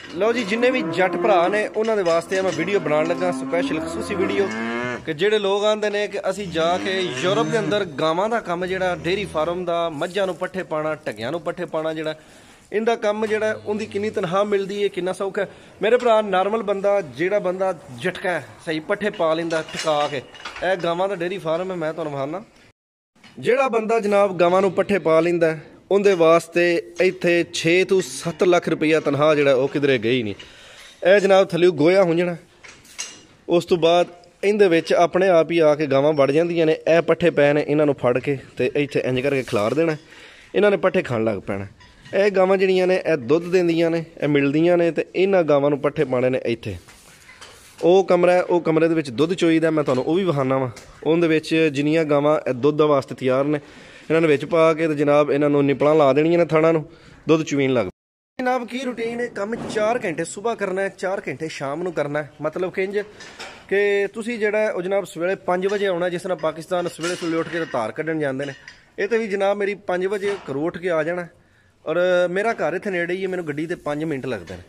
लो जी जिन्ने भी जट भरा ने उन्होंने वास्ते मैं वीडियो बनाने लगा स्पैशल खसूसी वीडियो कि ਜਿਹੜੇ लोग आते हैं कि ਅਸੀਂ जाके यूरोप के अंदर गावां ਦਾ ਕੰਮ ਜਿਹੜਾ डेयरी फार्म ਦਾ ਮੱਝਾਂ ਨੂੰ ਪੱਠੇ ਪਾਣਾ ਢੱਗਿਆਂ ਨੂੰ ਪੱਠੇ ਪਾਣਾ ਜਿਹੜਾ इनका काम जो उनकी किन्नी तनख्वाह मिलती है किन्ना सौखा है मेरे भरा नॉर्मल बंदा जोड़ा बंदा झटका है सही पट्ठे पा लेंदा ठका के यह गावां दा डेयरी फार्म है मैं तुहानूं विखाना जोड़ा बंदा जनाब गावां नूं पट्ठे पा लेंदा उनदे वास्ते इत्थे 6 तो 7 लाख रुपया तनख्वाह जिहड़ा ओह किधरे गई नहीं यह जनाब थल्ले गोया हो जाना उस तो बाद इहदे विच अपने आप ही आके गावां वड़ जांदियां ने यह पट्ठे पै ने इन्हां नूं फड़ के ते इत्थे इंज करके खिलार देना इन्हां ने पट्ठे खाण लग पैना ਇਹ ਗਾਵਾਂ ਜਿਹੜੀਆਂ ਨੇ ਇਹ ਦੁੱਧ ਦਿੰਦੀਆਂ ਨੇ ਇਹ ਮਿਲਦੀਆਂ ਨੇ ਤੇ ਇਹਨਾਂ ਗਾਵਾਂ ਨੂੰ ਪੱਠੇ ਪਾਣੇ ਨੇ ਇੱਥੇ ਉਹ ਕਮਰਾ ਉਹ ਕਮਰੇ ਦੇ ਵਿੱਚ ਦੁੱਧ ਚੋਈਦਾ ਮੈਂ ਤੁਹਾਨੂੰ ਉਹ ਵੀ ਵਿਖਾਣਾ ਵਾ ਉਹਦੇ ਵਿੱਚ ਜਿੰਨੀਆਂ ਗਾਵਾਂ ਇਹ ਦੁੱਧ ਵਾਸਤੇ ਤਿਆਰ ਨੇ ਇਹਨਾਂ ਨੂੰ ਵਿੱਚ ਪਾ ਕੇ ਤੇ ਜਨਾਬ ਇਹਨਾਂ ਨੂੰ ਨਿਪਲਾਂ ਲਾ ਦੇਣੀਆਂ ਨੇ ਥਾਣਾ ਨੂੰ ਦੁੱਧ ਚੁਵੀਣ ਲੱਗ ਜਨਾਬ ਕੀ ਰੂਟੀਨ ਹੈ ਕੰਮ 4 ਘੰਟੇ ਸਵੇਰ ਕਰਨਾ ਹੈ 4 ਘੰਟੇ ਸ਼ਾਮ ਨੂੰ ਕਰਨਾ ਹੈ ਮਤਲਬ ਕਿ ਇੰਜ ਕਿ ਤੁਸੀਂ ਜਿਹੜਾ ਉਹ ਜਨਾਬ ਸਵੇਰੇ 5 ਵਜੇ ਆਉਣਾ ਜਿਸ ਤਰ੍ਹਾਂ ਪਾਕਿਸਤਾਨ ਸਵੇਰੇ ਸਵੇਰੇ ਉੱਠ ਕੇ ਧਾਰ ਕੱਢਣ ਜਾਂਦੇ ਨੇ ਇਹ ਤੇ ਵੀ ਜਨਾਬ ਮੇਰੀ 5 ਵਜੇ ਘਰੋਂ ਉੱਠ ਕੇ ਆ ਜਾਣਾ और मेरा घर इतने नेड़े ही है मैंने गड्डी ते 5 मिनट लगते हैं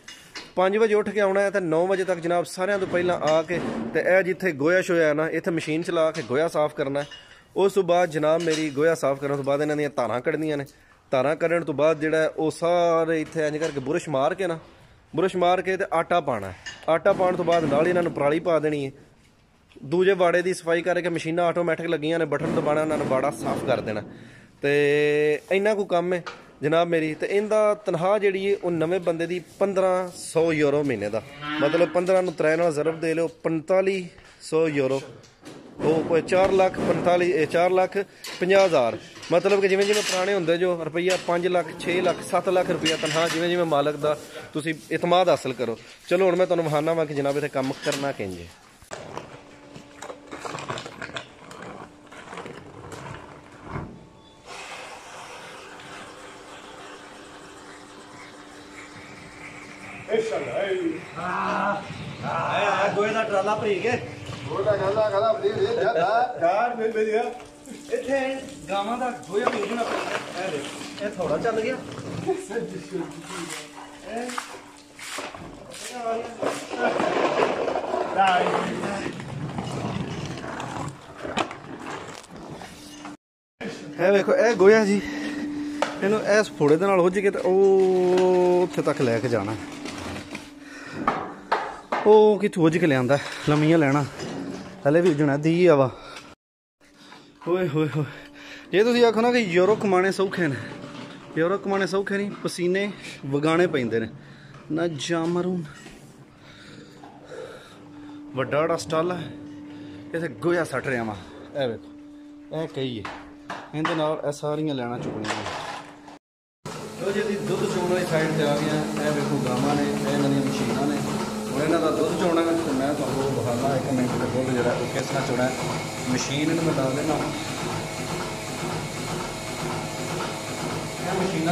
5 बजे उठ के आना है तो 9 बजे तक जनाब सारिਆਂ ਤੋਂ ਪਹਿਲਾਂ आके तो यह जिथे गोया शोया है ना इतने मशीन चला के गोया साफ करना है उस तो बाद जनाब मेरी गोया साफ करने तो बाद इन्हां ਦੀਆਂ ਧਾਰਾਂ ਕੱਢਣੀਆਂ ਨੇ ਧਾਰਾਂ ਕੱਢਣ ਤੋਂ ਬਾਅਦ ਜਿਹੜਾ ਉਹ ਸਾਰੇ ਇੱਥੇ ਇੰਜ ਕਰਕੇ ਬੁਰਸ਼ ਮਾਰ ਕੇ ਨਾ ਬੁਰਸ਼ ਮਾਰ ਕੇ ਤੇ ਆਟਾ ਪਾਣਾ ਆਟਾ ਪਾਉਣ ਤੋਂ ਬਾਅਦ ਨਾਲ ਇਹਨਾਂ ਨੂੰ ਪਰਾਲੀ ਪਾ ਦੇਣੀ ਹੈ ਦੂਜੇ ਬਾੜੇ ਦੀ ਸਫਾਈ ਕਰਕੇ ਮਸ਼ੀਨਾਂ ਆਟੋਮੈਟਿਕ ਲੱਗੀਆਂ ਨੇ ਬਟਨ ਦਬਾਣਾ ਉਹਨਾਂ ਨੇ ਬਾੜਾ ਸਾਫ਼ ਕਰ ਦੇਣਾ ਤੇ ਇੰਨਾ ਕੁ ਕੰਮ ਹੈ जनाब मेरी तो इनका तनख्वाह जी वो नवे बंदे की 1500 यूरो महीने का मतलब 15 ਨੂੰ 3 ਨਾਲ ਜ਼ਰਬ ਦੇ ਲਿਓ 4500 यूरो ਉਹ ਕੋਈ 4 ਲੱਖ 50 ਹਜ਼ਾਰ मतलब कि जिमें जिमें पुराने होंगे जो रुपया 5 ਲੱਖ 6 ਲੱਖ 7 ਲੱਖ रुपया तनख्वाह जिमें जिमें मालक का तुसी इतमाद हासिल करो चलो हुण मैं तुहानूं विखाना वा कि जनाब इत्थे काम करना किंज गोहे का ट्राला भरी के इत्थे गावां दा गोया भेजना पैंदा ए थोड़ा चल गया देखो ए गोया जी इनू इस फोड़े दे नाल हुज के ते उत्थे तक लैके जाना ਉਹ ਕਿਥੋਂ ਹੁੱਜ ਕੇ ਲਿਆਂਦਾ ਲੰਮੀਆਂ ਲੈਣਾ ਹਲੇ ਵੀ ਹੁਜਣਾ ਦੀ ਆਵਾ ਓਏ ਹੋਏ ਹੋਏ ਜੇ ਤੁਸੀਂ ਆਖੋ ਨਾ ਕਿ ਯੂਰੋ ਕਮਾਣੇ ਸੌਖੇ ਨੇ ਯੂਰੋ ਕਮਾਣੇ ਸੌਖੇ ਨਹੀਂ ਪਸੀਨੇ ਵਗਾਣੇ ਪੈਂਦੇ ਨੇ ਨਾ ਜਾਮਰੂ ਵੱਡਾ ਜਿਹੜਾ ਸਟਾਲ ਹੈ ਇੱਥੇ ਗੋਇਆ ਸੱਟ ਰਿਹਾ ਵਾ ਇਹ ਵੇਖੋ ਇਹ ਕਹੀਏ ਇਹਦੇ ਨਾਲ ਇਹ ਸਾਰੀਆਂ ਲੈਣਾ ਚੁੱਕਣੀਆਂ ਲੋ ਜੀ ਅਸੀਂ ਦੁੱਧ ਚੋਣ ਵਾਲੀ ਸਾਈਡ ਤੇ ਆ ਗਏ ਆ ਇਹ ਵੇਖੋ ਗਾਵਾਂ ਨੇ ਇਹਨਾਂ ਦੀਆਂ ਮਸ਼ੀਨਾਂ ਨੇ और इन्हों का दुध चोना तो मैं तुमको बखाना 1 मिनट का दुध जो किस तरह चोना मशीन इन्हें मैं डाल देना मशीन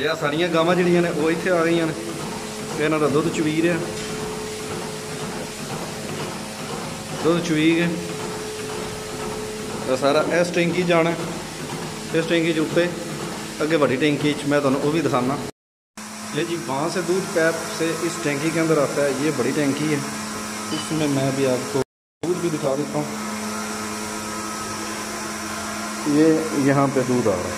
ਇਹ ਸਾਰੀਆਂ ਗਾਵਾਂ ਜਿਹੜੀਆਂ ਨੇ ਉਹ ਇੱਥੇ ਆ ਗਈਆਂ ਨੇ ਤੇ ਇਹਨਾਂ ਦਾ ਦੁੱਧ ਚੁਵੀ ਰਿਹਾ ਦੁੱਧ ਚੁਵੀ ਕੇ ਤਾਂ ਸਾਰਾ ਇਸ ਟੈਂਕੀ ਜਾਣਾ इस टैंकी के उत्ते अगे बड़ी टैंकी मैं तुम्हें वो भी दिखाना। ये जी वहाँ से दूध पैप से इस टैंकी के अंदर आता है। ये बड़ी टैंकी है, इसमें मैं भी आपको दूध भी दिखा देता हूँ। ये यहाँ पे दूध आ रहा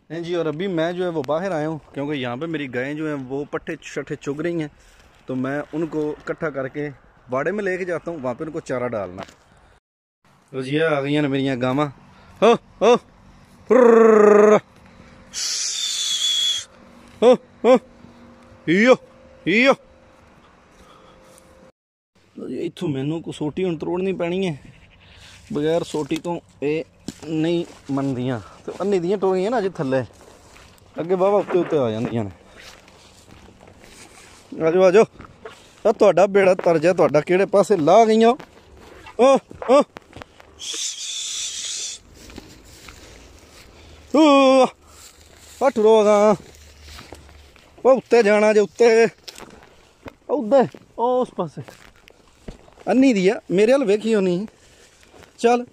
है जी। और अभी मैं जो है वो बाहर आया हूँ क्योंकि यहाँ पे मेरी गायें जो हैं वो पट्ठे शट्ठे चुग रही हैं, तो मैं उनको इकट्ठा करके बाड़े में लेके जाता हूँ, वहाँ पे उनको चारा डालना। तो जी आ गई हैं मेरियां गावां। हो हो हो हो यो यो। इत्थों मैनू को सोटी हुण तरोड़नी पैनी है, बगैर सोटी तो ये नहीं मनदियां तो अन्नी दियां टोरियां ना अज थल्ले अगे वाहवा उत्ते उत्ते आ जांदियां ने। आजो आजो तुहाडा बेड़ा तरज है, तुहाडा किहड़े पासे ला गईयां। ओ ओ हट रोगा उत्ते जाना जे उत्ते उधर उस पासे अन्नी दी है मेरे हल वेखी होनी चल।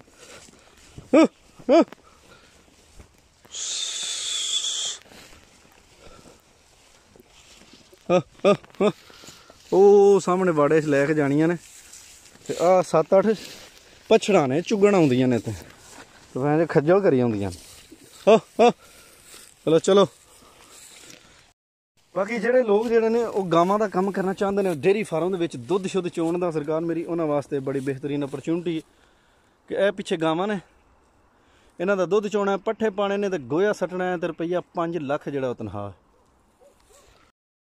ਉਹ ਸਾਹਮਣੇ ਬਾੜੇ ਲੈ ਕੇ ਜਾਣੀਆਂ ਨੇ ਤੇ ਆ 7-8 ਪਛੜਾਂ ਨੇ ਚੁਗਣ ਆਉਂਦੀਆਂ ਨੇ ਤੇ ਵੈਸੇ ਖੱਜਲ ਕਰੀ ਆਉਂਦੀਆਂ ਚਲੋ ਚਲੋ। ਬਾਕੀ ਜਿਹੜੇ ਲੋਕ ਜਿਹੜੇ ਨੇ ਉਹ ਗਾਵਾਂ ਦਾ ਕੰਮ ਕਰਨਾ ਚਾਹੁੰਦੇ ਨੇ ਡੇਅਰੀ ਫਾਰਮ ਦੇ ਵਿੱਚ ਦੁੱਧ ਸ਼ੁੱਧ ਚੋਣ ਦਾ, ਸਰਕਾਰ ਮੇਰੀ ਉਹਨਾਂ ਵਾਸਤੇ ਬੜੀ ਬਿਹਤਰੀਨ ਅਪਰਚੁਨਿਟੀ ਹੈ ਕਿ ਇਹ ਪਿੱਛੇ ਗਾਵਾਂ ਨੇ, ਇਹਨਾਂ ਦਾ ਦੁੱਧ ਚੋਣਾ, ਪੱਠੇ ਪਾਣੇ ਨੇ ਤੇ ਗੋਇਆ ਸੱਟਣਾ ਹੈ ਤੇ ਰੁਪਈਆ 5 ਲੱਖ ਜਿਹੜਾ ਉਹ ਤਨਖਾਹ।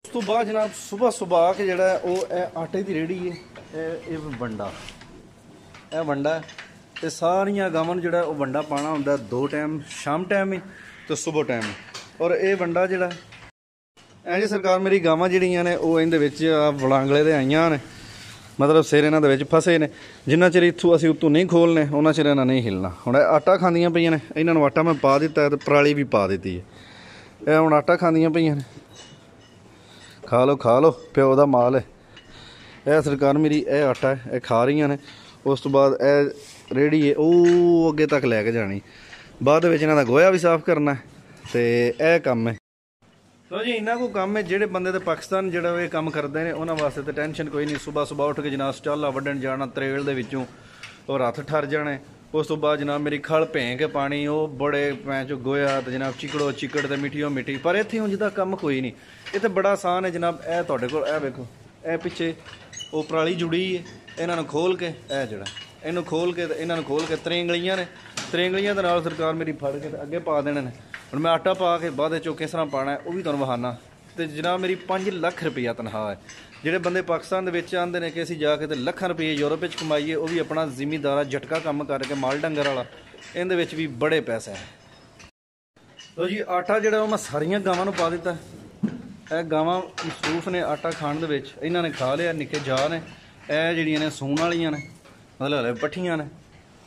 ਉਸ ਤੋਂ ਬਾਅਦ ਜਨਾਬ ਸੁਬਾਹ ਆ ਕੇ ਜਿਹੜਾ ਉਹ ਇਹ ਆਟੇ ਦੀ ਰੇਹੜੀ ਹੈ, ਇਹ ਵੰਡਾ, ਇਹ ਵੰਡਾ ਤੇ ਸਾਰੀਆਂ ਗਾਵਾਂ ਨੂੰ ਜਿਹੜਾ ਉਹ ਵੰਡਾ ਪਾਣਾ ਹੁੰਦਾ 2 ਟਾਈਮ, ਸ਼ਾਮ ਟਾਈਮ ਹੀ ਤੇ ਸਵੇਰ ਟਾਈਮ। ਔਰ ਇਹ ਵੰਡਾ ਜਿਹੜਾ ਐਂ ਜੀ ਸਰਕਾਰ ਮੇਰੀ ਗਾਵਾਂ ਜਿਹੜੀਆਂ ਨੇ ਉਹ ਇਹਦੇ ਵਿੱਚ ਵਲਾਂਗਲੇ ਦੇ ਆਈਆਂ ਨੇ, ਮਤਲਬ ਸਿਰ ਇਹਨਾਂ ਦੇ ਵਿੱਚ ਫਸੇ ਨੇ। ਜਿੰਨਾ ਚਿਰ ਇੱਥੋਂ ਅਸੀਂ ਉੱਤੋਂ ਨਹੀਂ ਖੋਲ੍ਹਣੇ ਉਹਨਾਂ ਚਿਰ ਇਹਨਾਂ ਨਹੀਂ ਹਿੱਲਣਾ। ਹੁਣ ਆਟਾ ਖਾਂਦੀਆਂ ਪਈਆਂ ਨੇ, ਇਹਨਾਂ ਨੂੰ ਆਟਾ ਮੈਂ ਪਾ ਦਿੱਤਾ ਤੇ ਪਰਾਲੀ ਵੀ ਪਾ ਦਿੱਤੀ ਹੈ। ਇਹ ਹੁਣ ਆਟਾ ਖਾਂਦੀਆਂ ਪਈਆਂ ਨੇ, ਖਾ ਲਓ ਪਿਓ ਦਾ ਮਾਲ ਹੈ। ਇਹ ਸਰਕਾਰ ਮੇਰੀ ਇਹ ਆਟਾ ਹੈ, ਇਹ ਖਾ ਰਹੀਆਂ ਨੇ। ਉਸ ਤੋਂ ਬਾਅਦ ਇਹ ਰੇਹੜੀ ਹੈ ਉਹ ਅੱਗੇ ਤੱਕ ਲੈ ਕੇ ਜਾਣੀ, ਬਾਅਦ ਵਿੱਚ ਇਹਨਾਂ ਦਾ ਗੋਹਾ ਵੀ ਸਾਫ਼ ਕਰਨਾ ਤੇ ਇਹ ਕੰਮ ਹੈ। ਲੋ ਜੀ ਇੰਨਾ ਕੋ ਕੰਮ ਹੈ। ਜਿਹੜੇ ਬੰਦੇ ਤੇ ਪਾਕਿਸਤਾਨ ਜਿਹੜਾ ਇਹ ਕੰਮ ਕਰਦੇ ਨੇ ਉਹਨਾਂ ਵਾਸਤੇ ਤਾਂ ਟੈਨਸ਼ਨ ਕੋਈ ਨਹੀਂ। ਸੁਬਾਹ ਉੱਠ ਕੇ ਜਨਾਬ ਸਟਾਲਾ ਵੱਢਣ ਜਾਣਾ ਤਰੇਲ ਦੇ ਵਿੱਚੋਂ, ਔਰ ਹੱਥ ਠਰ ਜਾਣੇ। ਉਸ ਤੋਂ ਬਾਅਦ ਜਨਾਬ ਮੇਰੀ ਖਲ ਭੇਂ ਕੇ ਪਾਣੀ, ਉਹ ਬੜੇ ਪੈਂ ਚੋਂ ਗੋਇਆ ਤੇ ਜਨਾਬ ਚਿਕੜੋ ਚਿਕੜ ਤੇ ਮਿੱਠੀਓ ਮਿੱਠੀ। ਪਰ ਇੱਥੇ ਉਂਝ ਦਾ ਕੰਮ ਕੋਈ ਨਹੀਂ, ਇਹ ਤਾਂ ਬੜਾ ਆਸਾਨ ਹੈ ਜਨਾਬ। ਇਹ ਤੁਹਾਡੇ ਕੋਲ ਇਹ ਵੇਖੋ, ਇਹ ਪਿੱਛੇ ਉਹ ਪਰਾਲੀ ਜੁੜੀ ਹੈ, ਇਹਨਾਂ ਨੂੰ ਖੋਲ ਕੇ ਇਹ ਜਿਹੜਾ ਇਹਨੂੰ ਖੋਲ ਕੇ ਤੇ ਇਹਨਾਂ ਨੂੰ ਖੋਲ ਕੇ ਤਰੇਂਗਲੀਆਂ ਨੇ, ਤਰੇਂਗਲੀਆਂ ਦੇ ਨਾਲ ਸਰਕਾਰ ਮੇਰੀ ਫੜ ਕੇ ਤੇ ਅੱਗੇ ਪਾ ਦੇਣੇ ਨੇ। ਹੁਣ ਮੈਂ ਆਟਾ ਪਾ ਕੇ ਬਾਅਦ ਵਿੱਚੋਂ ਕਿਸ ਤਰ੍ਹਾਂ ਪਾਉਣਾ ਉਹ ਵੀ ਤੁਹਾਨੂੰ ਵਿਖਾਉਣਾ। ਤੇ ਜਨਾਬ ਮੇਰੀ 5 ਲੱਖ ਰੁਪਈਆ ਤਨਖਾਹ ਹੈ। ਜਿਹੜੇ ਬੰਦੇ ਪਾਕਿਸਤਾਨ ਦੇ ਵਿੱਚ ਆਉਂਦੇ ਨੇ ਕਿ ਅਸੀਂ ਜਾ ਕੇ ਤੇ ਲੱਖਾਂ ਰੁਪਏ ਯੂਰਪ ਵਿੱਚ ਕਮਾਈਏ, ਉਹ ਵੀ ਆਪਣਾ ਜ਼ਿਮੀਂਦਾਰਾ ਝਟਕਾ ਕੰਮ ਕਰਕੇ ਮਾਲ ਡੰਗਰ ਵਾਲਾ, ਇਹਦੇ ਵਿੱਚ ਵੀ ਬੜੇ ਪੈਸੇ ਹੈ। ਲੋ ਜੀ ਆਟਾ ਜਿਹੜਾ ਉਹ ਮੈਂ ਸਾਰੀਆਂ ਗਾਵਾਂ ਨੂੰ ਪਾ ਦਿੱਤਾ। ਇਹ ਗਾਵਾਂ ਮਸਰੂਫ ਨੇ ਆਟਾ ਖਾਣ ਦੇ ਵਿੱਚ, ਇਹਨਾਂ ਨੇ ਖਾ ਲਿਆ। ਨਿੱਕੇ ਜਾ ਨੇ ਇਹ ਜਿਹੜੀਆਂ ਨੇ ਸੂਣ ਵਾਲੀਆਂ ਨੇ, ਮਤਲਬ ਹਲੇ ਪੱਠੀਆਂ ਨੇ।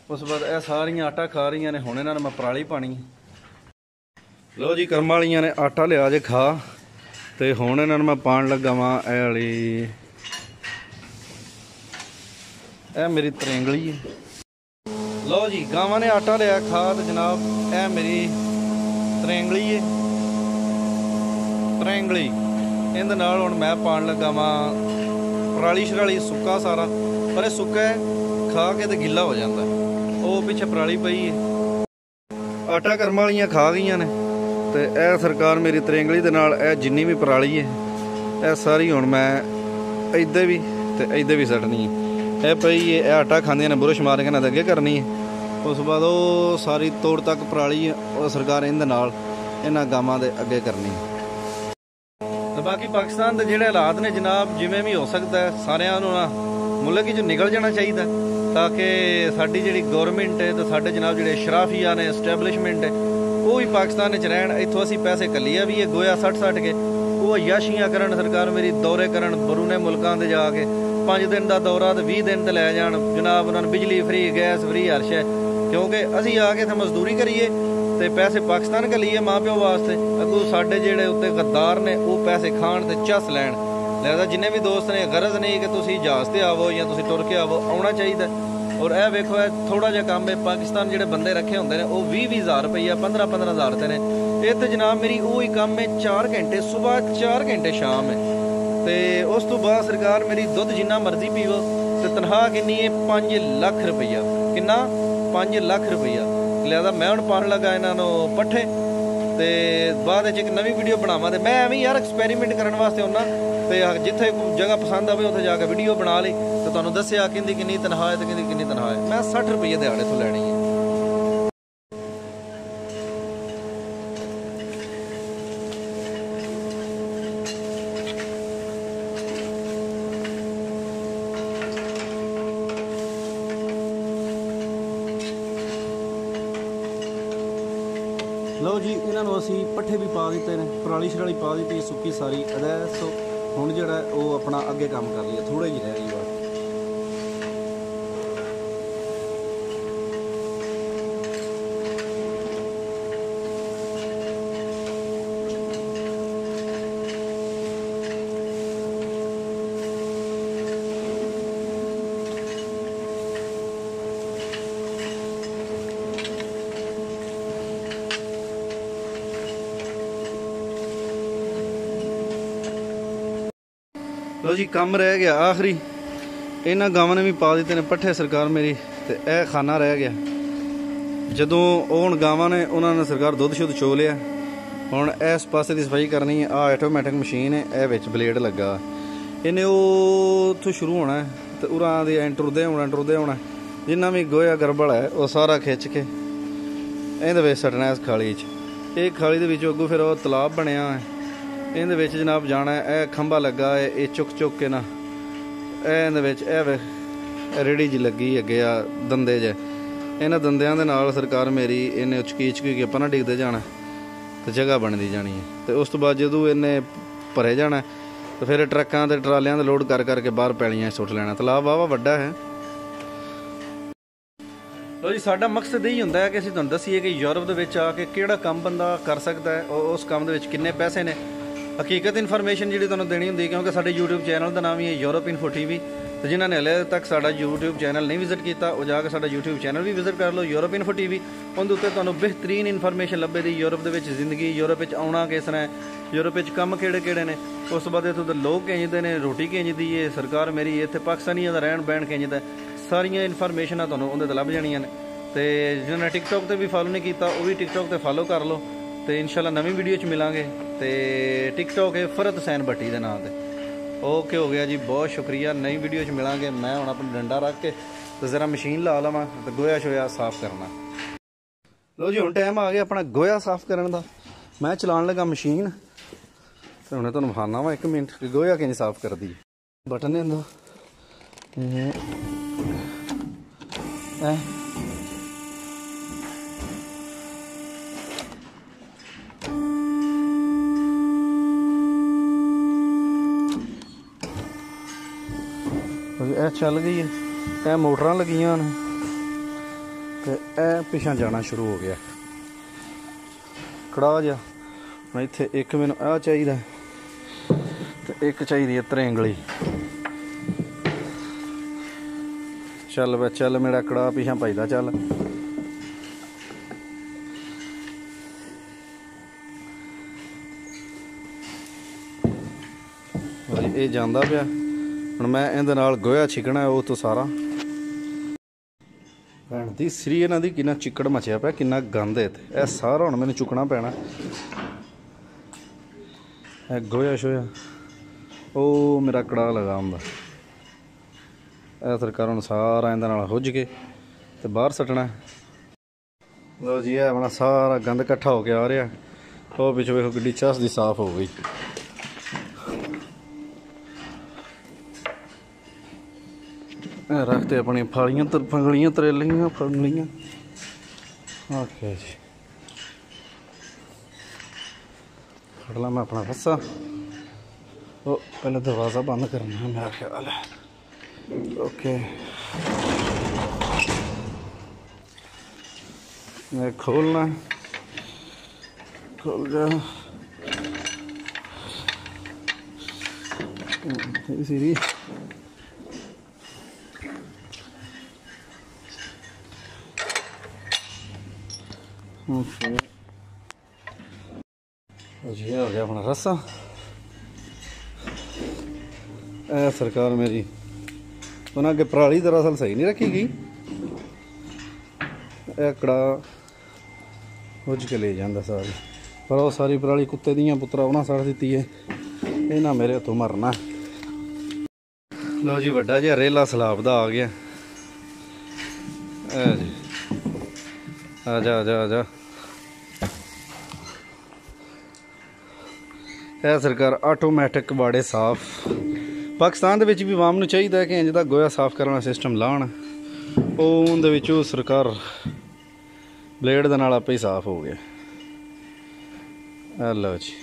ਉਸ ਤੋਂ ਬਾਅਦ ਇਹ ਸਾਰੀਆਂ ਆਟਾ ਖਾ ਰਹੀਆਂ ਨੇ। ਹੁਣ ਇਹਨਾਂ ਨੂੰ ਮੈਂ ਪਰਾਲੀ ਪਾਣੀ। ਲੋ ਜੀ ਕਰਮ ਵਾਲੀਆਂ ਨੇ ਆਟਾ ਲਿਆ ਜੇ ਖਾ, ਤੇ ਹੁਣ ਇਹਨਾਂ ਨੂੰ ਮੈਂ ਪਾਣ ਲੱਗਾ ਵਾਂ ਇਹ ਵਾਲੀ, ਇਹ ਮੇਰੀ ਤਰੇਂਗਲੀ ਹੈ। ਲੋ ਜੀ ਗਾਵਾਂ ਨੇ ਆਟਾ ਲਿਆ ਖਾ ਤੇ ਜਨਾਬ ਇਹ ਮੇਰੀ ਤਰੇਂਗਲੀ ਹੈ, ਤਰੇਂਗਲੀ। ਇਹਦੇ ਨਾਲ ਹੁਣ ਮੈਂ ਪਾਣ ਲੱਗਾ ਵਾਂ ਪਰਾਲੀ ਸ਼ਰਾਲੀ, ਸੁੱਕਾ ਸਾਰਾ। ਪਰ ਇਹ ਸੁੱਕਾ ਖਾ ਕੇ ਤੇ ਗਿੱਲਾ ਹੋ ਜਾਂਦਾ, ਉਹ ਪਿੱਛੇ ਪਰਾਲੀ ਪਈ ਹੈ। ਆਟਾ ਕਰਮ ਵਾਲੀਆਂ ਖਾ ਗਈਆਂ ਨੇ ਤੇ ਇਹ ਸਰਕਾਰ ਮੇਰੀ ਤਰੇਂਗਲੀ ਦੇ ਨਾਲ ਇਹ ਜਿੰਨੀ ਵੀ ਪਰਾਲੀ ਹੈ ਇਹ ਸਾਰੀ ਹੁਣ ਮੈਂ ਇੱਧਰ ਵੀ ਤੇ ਇੱਧਰ ਵੀ ਸੱਟਣੀ ਹੈ। ਇਹ ਪਈ ਹੈ, ਇਹ ਆਟਾ ਖਾਂਦੀਆਂ ਨੇ, ਬੁਰਸ਼ ਮਾਰ ਕੇ ਇਹਨਾਂ ਦੇ ਅੱਗੇ ਕਰਨੀ ਹੈ। ਉਸ ਤੋਂ ਬਾਅਦ ਉਹ ਸਾਰੀ ਤੋੜ ਤੱਕ ਪਰਾਲੀ ਉਹ ਸਰਕਾਰ ਇਹਦੇ ਨਾਲ ਇਹਨਾਂ ਗਾਵਾਂ ਦੇ ਅੱਗੇ ਕਰਨੀ ਹੈ। ਤੇ ਬਾਕੀ ਪਾਕਿਸਤਾਨ ਦੇ ਜਿਹੜੇ ਹਾਲਾਤ ਨੇ ਜਨਾਬ, ਜਿਵੇਂ ਵੀ ਹੋ ਸਕਦਾ ਸਾਰਿਆਂ ਨੂੰ ਨਾ ਮੁਲਕ ਵਿੱਚੋਂ ਨਿਕਲ ਜਾਣਾ ਚਾਹੀਦਾ, ਤਾਂ ਕਿ ਸਾਡੀ ਜਿਹੜੀ ਗੌਰਮੈਂਟ ਹੈ ਤੇ ਸਾਡੇ ਜਨਾਬ ਜਿਹੜੇ ਸ਼ਰਾਫੀਆ ਨੇ, ਐਸਟੈਬਲਿਸ਼ਮੈਂਟ ਹੈ, ਉਹ ਵੀ ਪਾਕਿਸਤਾਨ 'ਚ ਰਹਿਣ। ਇੱਥੋਂ ਅਸੀਂ ਪੈਸੇ ਕੱਲੀਆ ਵੀ ਇਹ ਗੋਇਆ ਸੱਟ ਕੇ ਉਹ ਅਯਾਸ਼ੀਆਂ ਕਰਨ, ਸਰਕਾਰ ਮੇਰੀ ਦੌਰੇ ਕਰਨ ਬਰੂਨੇ ਮੁਲਕਾਂ ਦੇ ਜਾ ਕੇ 5 ਦਿਨ ਦਾ ਦੌਰਾ ਤੇ 20 ਦਿਨ ਤੇ ਲੈ ਜਾਣ ਜਨਾਬ। ਉਹਨਾਂ ਨੂੰ ਬਿਜਲੀ ਫਰੀ, ਗੈਸ ਫਰੀ, ਹਰ ਸ਼ੈ। ਕਿਉਂਕਿ ਅਸੀਂ ਆ ਕੇ ਇੱਥੇ ਮਜ਼ਦੂਰੀ ਕਰੀਏ ਤੇ ਪੈਸੇ ਪਾਕਿਸਤਾਨ ਘੱਲੀਏ ਮਾਂ ਪਿਓ ਵਾਸਤੇ, ਅੱਗੋਂ ਸਾਡੇ ਜਿਹੜੇ ਉੱਤੇ ਗੱਦਾਰ ਨੇ ਉਹ ਪੈਸੇ ਖਾਣ ਤੇ ਚੱਸ ਲੈਣ। ਲਿਹਾਜ਼ਾ ਜਿੰਨੇ ਵੀ ਦੋਸਤ ਨੇ ਗਰਜ਼ ਨਹੀਂ ਕਿ ਤੁਸੀਂ ਜਹਾਜ਼ ਤੇ ਆਵੋ ਜਾਂ ਤੁਸੀਂ ਟੁਰ ਕੇ ਆਵੋ, ਆਉਣਾ ਚਾਹੀਦਾ। ਔਰ ਇਹ ਵੇਖੋ ਇਹ ਥੋੜਾ ਜਿਹਾ ਕੰਮ ਹੈ। ਪਾਕਿਸਤਾਨ ਜਿਹੜੇ ਬੰਦੇ ਰੱਖੇ ਹੁੰਦੇ ਨੇ ਉਹ 20-20 ਹਜ਼ਾਰ ਰੁਪਈਆ, 15-15 ਹਜ਼ਾਰ ਤੇ ਨੇ। ਇਹ ਤੇ ਜਨਾਬ ਮੇਰੀ ਉਹ ਹੀ ਕੰਮ ਹੈ, 4 ਘੰਟੇ ਸੁਬਾਹ, 4 ਘੰਟੇ ਸ਼ਾਮ ਹੈ। ਤੇ ਉਸ ਤੋਂ ਬਾਅਦ ਸਰਕਾਰ ਮੇਰੀ ਦੁੱਧ ਜਿੰਨਾ ਮਰਜ਼ੀ ਪੀਵੋ ਤੇ ਤਨਖਾਹ ਕਿੰਨੀ ਹੈ? 5 ਲੱਖ ਰੁਪਈਆ। ਕਿੰਨਾ? 5 ਲੱਖ ਰੁਪਈਆ। ਲਿਹਾਜ਼ਾ ਮੈਂ ਹੁਣ ਪਾਣ ਲੱਗਾ ਇਹਨਾਂ ਨੂੰ ਪੱਠੇ, ਤੇ ਬਾਅਦ ਵਿੱਚ ਇੱਕ ਨਵੀਂ ਵੀਡੀਓ ਬਣਾਵਾਂ। ਤੇ ਮੈਂ ਐਵੇਂ ਯਾਰ ਐਕਸਪੈਰੀਮੈਂਟ ਕਰਨ ਵਾਸਤੇ ਆਉਣਾ, ਤੇ ਜਿੱਥੇ ਜਗ੍ਹਾ ਪਸੰਦ ਆਵੇ ਉੱਥੇ ਜਾ ਕੇ ਵੀਡੀਓ ਬਣਾ ਲਈ ਤੇ ਤੁਹਾਨੂੰ ਦੱਸਿਆ ਕਿੰਦੀ ਕਿੰਨੀ ਤਨਖਾਹ ਹੈ ਤੇ ਕਿੰਦੀ ਕਿੰਨੀ ਤਨਖਾਹ ਹੈ। ਮੈਂ 60 ਰੁਪਏ ਦਿਹਾੜੇ ਤੋਂ ਲੈਣੀ ਹੈ। ਲਓ ਜੀ, ਇਹਨਾਂ ਨੂੰ ਅਸੀਂ ਪੱਠੇ ਵੀ ਪਾ ਦਿੱਤੇ ਨੇ, ਪਰਾਲੀ ਸ਼ਰਾਲੀ ਪਾ ਦਿੱਤੀ ਸੁੱਕੀ ਸਾਰੀ ਅਦਾ। ਸੋ ਹੁਣ ਜਿਹੜਾ ਉਹ ਆਪਣਾ ਅੱਗੇ ਕੰਮ ਕਰ ਲਈਏ, ਥੋੜਾ ਜਿਹੀ ਰਹਿ ਗਈ ਬਾਤ। ਲੋ ਜੀ, ਕੰਮ ਰਹਿ ਗਿਆ ਆਖਰੀ। ਇਹਨਾਂ ਗਾਵਾਂ ਨੇ ਵੀ ਪਾ ਦਿੱਤੇ ਨੇ ਪੱਠੇ ਸਰਕਾਰ ਮੇਰੀ, ਤੇ ਇਹ ਖਾਨਾ ਰਹਿ ਗਿਆ। ਜਦੋਂ ਉਹ ਹੁਣ ਗਾਵਾਂ ਨੇ ਉਹਨਾਂ ਨੇ ਸਰਕਾਰ ਦੁੱਧ ਸ਼ੁੱਧ ਚੋ ਲਿਆ। ਹੁਣ ਇਸ ਪਾਸੇ ਦੀ ਸਫਾਈ ਕਰਨੀ ਹੈ। ਆਹ ਆਟੋਮੈਟਿਕ ਮਸ਼ੀਨ ਹੈ, ਇਹ ਵਿੱਚ ਬਲੇਡ ਲੱਗਾ। ਇਹਨੇ ਉਹ ਉੱਥੋਂ ਸ਼ੁਰੂ ਹੋਣਾ ਤੇ ਉਰਾਂ ਦੇ ਟੁਰਦੇ ਹੋਣਾ। ਜਿੰਨਾ ਵੀ ਗੋਇਆ ਗਰਬਲ ਹੈ ਉਹ ਸਾਰਾ ਖਿੱਚ ਕੇ ਇਹਦੇ ਵਿੱਚ ਸੱਟਣਾ ਇਸ ਖਾਲੀ 'ਚ। ਇਹ ਖਾਲੀ ਦੇ ਵਿੱਚ ਅੱਗੋਂ ਫਿਰ ਉਹ ਤਲਾਬ ਬਣਿਆ ਹੈ, ਇਹਦੇ ਵਿੱਚ ਜਨਾਬ ਜਾਣਾ। ਇਹ ਖੰਭਾ ਲੱਗਾ ਹੈ, ਇਹ ਚੁੱਕ ਕੇ ਨਾ ਇਹਦੇ ਵਿੱਚ ਇਹ ਰੇੜੀ ਜੀ ਲੱਗੀ ਅੱਗੇ ਆ ਦੰਦੇ ਜੇ। ਇਹਨਾਂ ਦੰਦਿਆਂ ਦੇ ਨਾਲ ਸਰਕਾਰ ਮੇਰੀ ਇਹਨੇ ਉਚਕੀ ਕੇ ਆਪਾਂ ਨਾ ਡਿੱਗਦੇ ਜਾਣਾ ਤੇ ਜਗ੍ਹਾ ਬਣਦੀ ਜਾਣੀ ਹੈ। ਤੇ ਉਸ ਤੋਂ ਬਾਅਦ ਜਦੋਂ ਇਹਨੇ ਭਰੇ ਜਾਣਾ ਤੇ ਫਿਰ ਟਰੱਕਾਂ ਤੇ ਟਰਾਲਿਆਂ ਦੇ ਲੋਡ ਕਰਕੇ ਬਾਹਰ ਪੈਲੀਆਂ ਸੁੱਟ ਲੈਣਾ। ਤਲਾਬ ਵਾਹਵਾ ਵੱਡਾ ਹੈ। ਲੋ ਜੀ, ਸਾਡਾ ਮਕਸਦ ਇਹੀ ਹੁੰਦਾ ਹੈ ਕਿ ਅਸੀਂ ਤੁਹਾਨੂੰ ਦੱਸੀਏ ਕਿ ਯੂਰਪ ਦੇ ਵਿੱਚ ਆ ਕੇ ਕਿਹੜਾ ਕੰਮ ਬੰਦਾ ਕਰ ਸਕਦਾ ਹੈ, ਉਸ ਕੰਮ ਦੇ ਵਿੱਚ ਕਿੰਨੇ ਪੈਸੇ ਨੇ। ਹਕੀਕਤ ਇਨਫੋਰਮੇਸ਼ਨ ਜਿਹੜੀ ਤੁਹਾਨੂੰ ਦੇਣੀ ਹੁੰਦੀ, ਕਿਉਂਕਿ ਸਾਡੇ YouTube ਚੈਨਲ ਦਾ ਨਾਮ ਹੀ ਹੈ ਯੂਰਪ ਇਨਫੋ TV। ਤੇ ਜਿਨ੍ਹਾਂ ਨੇ ਹਲੇ ਤੱਕ ਸਾਡਾ YouTube ਚੈਨਲ ਨਹੀਂ ਵਿਜ਼ਿਟ ਕੀਤਾ, ਉਹ ਜਾ ਕੇ ਸਾਡਾ YouTube ਚੈਨਲ ਵੀ ਵਿਜ਼ਿਟ ਕਰ ਲਓ, ਯੂਰਪ ਇਨਫੋ TV। ਉਹਦੇ ਉੱਤੇ ਤੁਹਾਨੂੰ ਬਿਹਤਰੀਨ ਇਨਫੋਰਮੇਸ਼ਨ ਲੱਭੇਗੀ ਯੂਰਪ ਦੇ ਵਿੱਚ ਜ਼ਿੰਦਗੀ, ਯੂਰਪ ਵਿੱਚ ਆਉਣਾ ਕਿਸ ਤਰ੍ਹਾਂ ਹੈ, ਯੂਰਪ ਵਿੱਚ ਕੰਮ ਕਿਹੜੇ ਨੇ। ਉਸ ਤੋਂ ਬਾਅਦ ਇੱਥੋਂ ਦੇ ਲੋਕ ਕਿੰਜਦੇ ਨੇ, ਰੋਟੀ ਕਿੰਜਦੀ ਹੈ, ਸਰਕਾਰ ਮੇਰੀ ਇੱਥੇ ਪਾਕਿਸਤਾਨੀਆਂ ਦਾ ਰਹਿਣ ਬਹਿਣ ਕਿੰਜਦਾ। ਸਾਰੀਆਂ ਇਨਫੋਰਮੇਸ਼ਨਾਂ ਤੁਹਾਨੂੰ ਉਹਦੇ 'ਤੇ ਲੱਭ ਜਾਣੀਆਂ ਨੇ। ਤੇ ਜਿਹਨਾਂ ਨੇ TikTok 'ਤੇ ਵੀ ਫਾਲੋ ਨਹੀਂ ਕੀਤਾ, ਉਹ ਵੀ TikTok 'ਤੇ ਫਾਲੋ ਕਰ ਲਓ। ਤੇ ਇਨਸ਼ਾਅੱਲਾ ਨਵੀਂ ਵੀਡੀਓ 'ਚ ਮਿਲਾਂਗੇ। ਤੇ TikTok ਹੈ ਫਰਤ ਹੁਸੈਨ ਭੱਟੀ ਦੇ ਨਾਂ 'ਤੇ। ਓਕੇ ਹੋ ਗਿਆ ਜੀ, ਬਹੁਤ ਸ਼ੁਕਰੀਆ। ਨਵੀਂ ਵੀਡੀਓ 'ਚ ਮਿਲਾਂਗੇ। ਮੈਂ ਹੁਣ ਆਪਣਾ ਡੰਡਾ ਰੱਖ ਕੇ ਤੇ ਜ਼ਰਾ ਮਸ਼ੀਨ ਲਾ ਲਵਾਂ ਤੇ ਗੋਇਆ ਸ਼ੋਇਆ ਸਾਫ਼ ਕਰਨਾ। ਲਓ ਜੀ, ਹੁਣ ਟਾਈਮ ਆ ਗਿਆ ਆਪਣਾ ਗੋਇਆ ਸਾਫ਼ ਕਰਨ ਦਾ। ਮੈਂ ਚਲਾਉਣ ਲੱਗਾ ਮਸ਼ੀਨ ਤੇ ਹੁਣ ਤੁਹਾਨੂੰ ਵਿਖਾਉਣਾ ਵਾ 1 ਮਿੰਟ ਕਿ ਗੋਇਆ ਕਿੰਝ ਸਾਫ਼ ਕਰਦੀ ਹੈ। ਬਟਨ ਹੁੰਦਾ ਇਹ ਚੱਲ ਗਈ ਹੈ। ਇਹ ਮੋਟਰਾਂ ਲੱਗੀਆਂ ਨੇ ਤੇ ਇਹ ਪਿੱਛਾ ਜਾਣਾ ਸ਼ੁਰੂ ਹੋ ਗਿਆ ਕੜਾ ਜਿਹਾ। ਹੁਣ ਇੱਥੇ ਇੱਕ ਮੈਨੂੰ ਆਹ ਚਾਹੀਦਾ ਤੇ ਇੱਕ ਚਾਹੀਦੀ ਹੈ ਤਰੇਂਗਲੀ। ਚੱਲ ਵੇ ਚੱਲ, ਮੇਰਾ ਕੜਾ ਪਿੱਛਾ ਭਜਦਾ ਚੱਲ। ਇਹ ਜਾਂਦਾ ਪਿਆ। ਹੁਣ ਮੈਂ ਇਹਦੇ ਨਾਲ ਗੋਇਆ ਛਿਕਣਾ ਉਹ ਤੋਂ ਸਾਰਾ। ਭੈਣ ਦੀ ਸਰੀ ਇਹਨਾਂ ਦੀ ਕਿੰਨਾ ਚਿੱਕੜ ਮਚਿਆ ਪਿਆ, ਕਿੰਨਾ ਗੰਦ ਹੈ। ਇਹ ਸਾਰਾ ਹੁਣ ਮੈਨੂੰ ਚੁੱਕਣਾ ਪੈਣਾ। ਇਹ ਗੋਇਆ ਸ਼ੋਇਆ ਉਹ ਮੇਰਾ ਕੜਾ ਲਗਾ ਹੁੰਦਾ। ਇਹ ਸਰਕਾਰ ਹੁਣ ਸਾਰਾ ਇਹਦੇ ਨਾਲ ਹੁੱਜ ਕੇ ਤੇ ਬਾਹਰ ਸੱਟਣਾ। ਲਓ ਜੀ, ਇਹ ਆਪਣਾ ਸਾਰਾ ਗੰਦ ਇਕੱਠਾ ਹੋ ਕੇ ਆ ਰਿਹਾ। ਉਹ ਪਿੱਛੋਂ ਵੇਖੋ ਗੱਡੀ ਚਾਸ ਦੀ ਸਾਫ਼ ਹੋ ਗਈ। ਰੱਖते अपनी फालियां फंगलियां तरेलियां फंगलियां। ओके जी, फड़ ला मैं अपना रस्सा। वो पहले दरवाज़ा बंद करना है मेरा ख्याल है। ओके, मैं खोलना, खोल जा सीरी। जी हो गया अपना रस्सा। सरकार मेरी उन्हें अगे पराली दरअसल सही नहीं रखी गई। कड़ा हुज के ले जाता सारी, पर वो सारी पराली कुत्ते दियां पुत्रा उन्हें सड़ दी है। इन्हें मेरे हथों मरना। लो जी, वड्डा जिहा रेला सलाब दा आ गया। जी आजा आजा आजा। ਇਹ ਸਰਕਾਰ ਆਟੋਮੈਟਿਕ ਬਾੜੇ ਸਾਫ਼। ਪਾਕਿਸਤਾਨ ਦੇ ਵਿੱਚ ਵੀ ਆਵਾਮ ਨੂੰ ਚਾਹੀਦਾ ਹੈ ਕਿ ਇੰਝ ਦਾ ਗੋਇਆ ਸਾਫ਼ ਕਰਨ ਵਾਲਾ ਸਿਸਟਮ ਲਾਉਣ। ਉਹ ਉਹਦੇ ਵਿੱਚ ਉਹ ਸਰਕਾਰ ਬਲੇਡ ਦੇ ਨਾਲ ਆਪੇ ਹੀ ਸਾਫ਼ ਹੋ ਗਿਆ। लो जी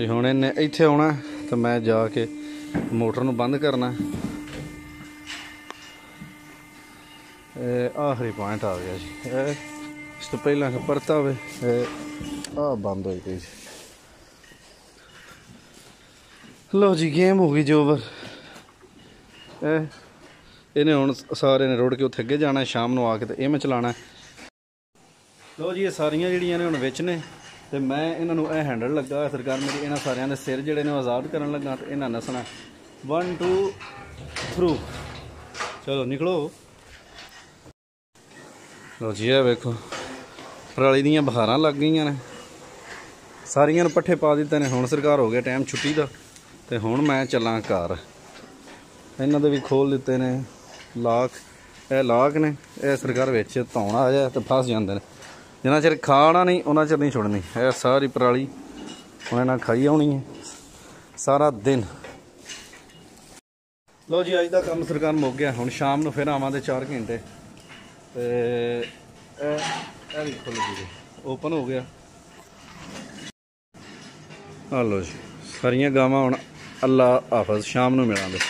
हुण इन्हें इत्थे आना तो मैं जाके मोटर नूं बंद करना। आखिरी पॉइंट आ गया जी। इस तो पहला परता हो बंद हो गई। लो जी गेम हो गई जी ओवर। इन्हें हुण सारे ने रुड़ के उत्थे अगे जाना शाम नूं आके तो मैं चलाना। लो जी ये सारियां जिहड़ियां ने हुण विच ने ते मैं इन्हां नूं हैंडल लगा सरकार मेरी इन्हां सारियां दे सिर जिहड़े ने आज़ाद करन लगा तो इन्हां नसना 1 2 3 चलो निकलो। लो जी है वेखो पराली दियां बहारां लग गई ने सारियां पट्ठे पा दिते ने। हुण सरकार हो गया टाइम छुट्टी का तो हुण मैं चलां घर। इन्हां दे भी खोल दिते ने लाक। यह लाक ने यह सरकार विच धौना आ जाए तो फस जाते हैं। जिन्ना चिर खाना नहीं उन्ना चिर नहीं छुड़नी। यह सारी पराली हुण इन्हां खाई आउणी है सारा दिन। लो जी अज का काम सरकार मुक गया। हुण शाम नूं फिर आवां 4 घंटे तो खुल गई ओपन हो गया। लो जी सारियां गावां हुण अल्लाह हाफिज़ शाम नूं मिलांगे।